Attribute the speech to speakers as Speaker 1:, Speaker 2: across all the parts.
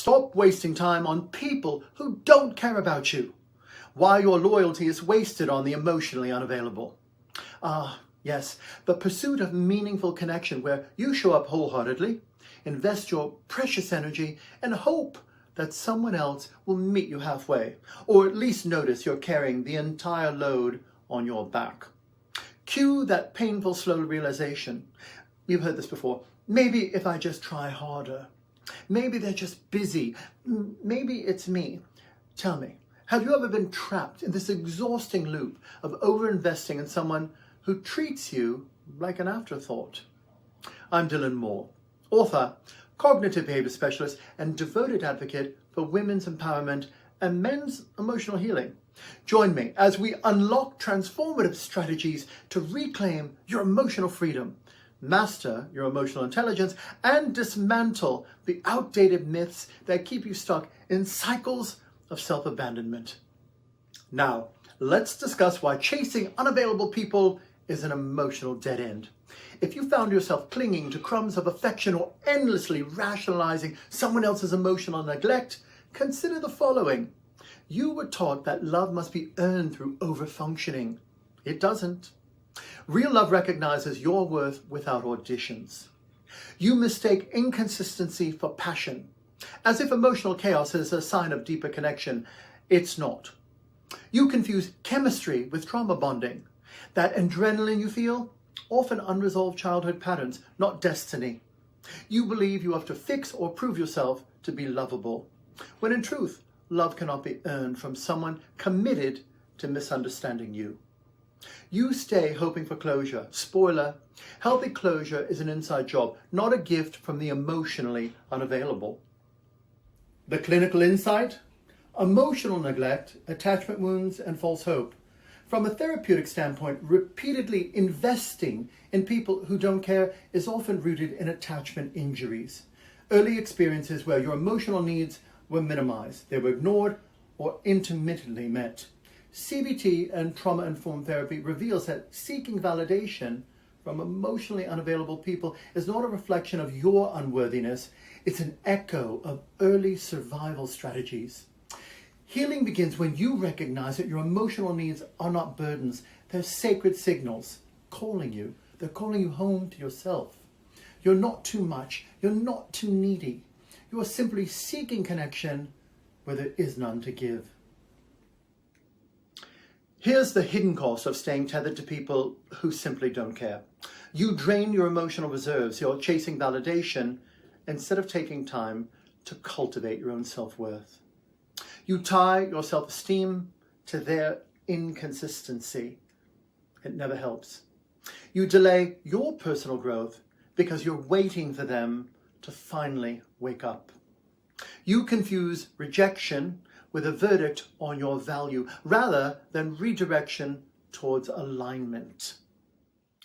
Speaker 1: Stop wasting time on people who don't care about you, while your loyalty is wasted on the emotionally unavailable. Yes, the pursuit of meaningful connection where you show up wholeheartedly, invest your precious energy, and hope that someone else will meet you halfway, or at least notice you're carrying the entire load on your back. Cue that painful, slow realization. You've heard this before. Maybe if I just try harder. Maybe they're just busy. Maybe it's me. Tell me, have you ever been trapped in this exhausting loop of over-investing in someone who treats you like an afterthought? I'm Dylan Moore, author, cognitive behavior specialist, and devoted advocate for women's empowerment and men's emotional healing. Join me as we unlock transformative strategies to reclaim your emotional freedom, master your emotional intelligence, and dismantle the outdated myths that keep you stuck in cycles of self-abandonment. Now, let's discuss why chasing unavailable people is an emotional dead end. If you found yourself clinging to crumbs of affection or endlessly rationalizing someone else's emotional neglect, consider the following. You were taught that love must be earned through overfunctioning. It doesn't. Real love recognizes your worth without auditions. You mistake inconsistency for passion, as if emotional chaos is a sign of deeper connection. It's not. You confuse chemistry with trauma bonding. That adrenaline you feel, often unresolved childhood patterns, not destiny. You believe you have to fix or prove yourself to be lovable, when in truth, love cannot be earned from someone committed to misunderstanding you. You stay hoping for closure. Spoiler, healthy closure is an inside job, not a gift from the emotionally unavailable. The clinical insight? Emotional neglect, attachment wounds, and false hope. From a therapeutic standpoint, repeatedly investing in people who don't care is often rooted in attachment injuries. Early experiences where your emotional needs were minimized, they were ignored or intermittently met. CBT and trauma-informed therapy reveals that seeking validation from emotionally unavailable people is not a reflection of your unworthiness, it's an echo of early survival strategies. Healing begins when you recognize that your emotional needs are not burdens, they're sacred signals calling you. They're calling you home to yourself. You're not too much, you're not too needy. You are simply seeking connection where there is none to give. Here's the hidden cost of staying tethered to people who simply don't care. You drain your emotional reserves, you're chasing validation instead of taking time to cultivate your own self-worth. You tie your self-esteem to their inconsistency. It never helps. You delay your personal growth because you're waiting for them to finally wake up. You confuse rejection with a verdict on your value rather than redirection towards alignment.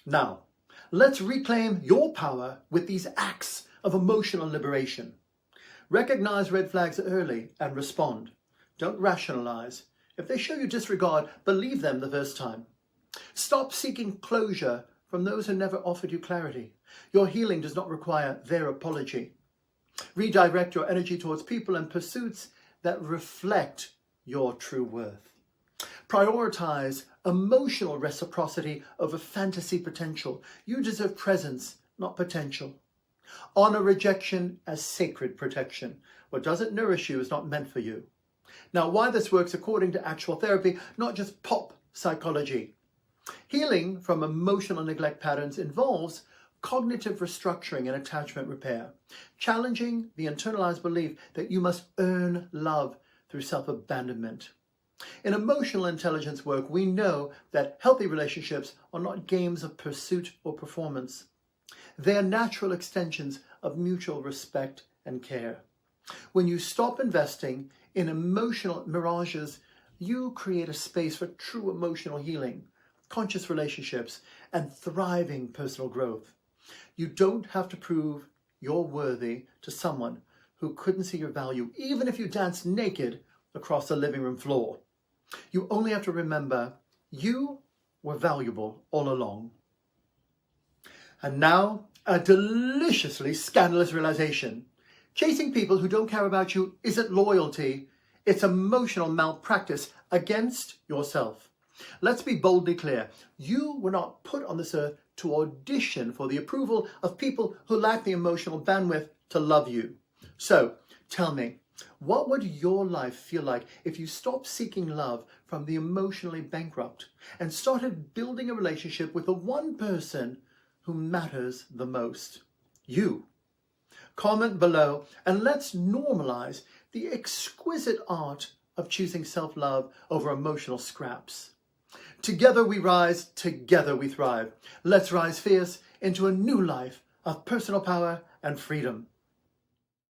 Speaker 1: Now, let's reclaim your power with these acts of emotional liberation. Recognize red flags early and respond. Don't rationalize. If they show you disregard, believe them the first time. Stop seeking closure from those who never offered you clarity. Your healing does not require their apology. Redirect your energy towards people and pursuits that reflect your true worth. Prioritize emotional reciprocity over fantasy potential. You deserve presence, not potential. Honor rejection as sacred protection. What doesn't nourish you is not meant for you. Now, why this works according to actual therapy, not just pop psychology. Healing from emotional neglect patterns involves cognitive restructuring and attachment repair, challenging the internalized belief that you must earn love through self-abandonment. In emotional intelligence work, we know that healthy relationships are not games of pursuit or performance. They are natural extensions of mutual respect and care. When you stop investing in emotional mirages, you create a space for true emotional healing, conscious relationships, and thriving personal growth. You don't have to prove you're worthy to someone who couldn't see your value, even if you danced naked across the living room floor. You only have to remember you were valuable all along. And now, a deliciously scandalous realization. Chasing people who don't care about you isn't loyalty, it's emotional malpractice against yourself. Let's be boldly clear. You were not put on this earth to audition for the approval of people who lack the emotional bandwidth to love you. So, tell me, what would your life feel like if you stopped seeking love from the emotionally bankrupt and started building a relationship with the one person who matters the most? You. Comment below and let's normalize the exquisite art of choosing self-love over emotional scraps. Together we rise, together we thrive. Let's rise fierce into a new life of personal power and freedom.